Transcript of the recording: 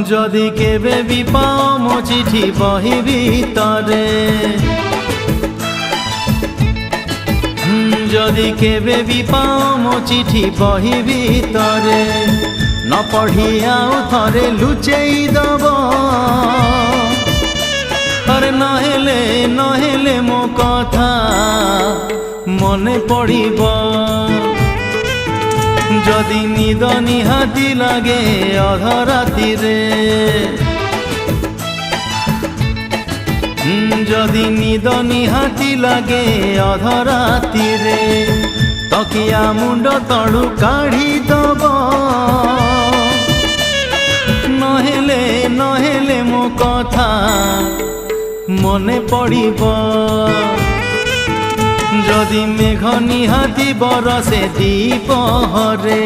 যদি কেবে বি পাও মো চিঠি বহি ভিতরে, যদি কেবে বি পাও মো চিঠি বহি ভিতরে, ন পঢ়ি আউ থরে লুচেই দব। আরে নহেলে নহেলে মো কথা মনে পড়িব, যদি নিদ নিহাতি লাগে অধরাতিরে, যদি নিদ নিহাতি লাগে অধরাতিরে, তকিয়া মুন্ড তଳୁ কাঢ়ি দব। নহেলে নহেলে মো কথা মনে পড়িব, যদি মেঘ নিহাতি বরষে দ্বিপহরে।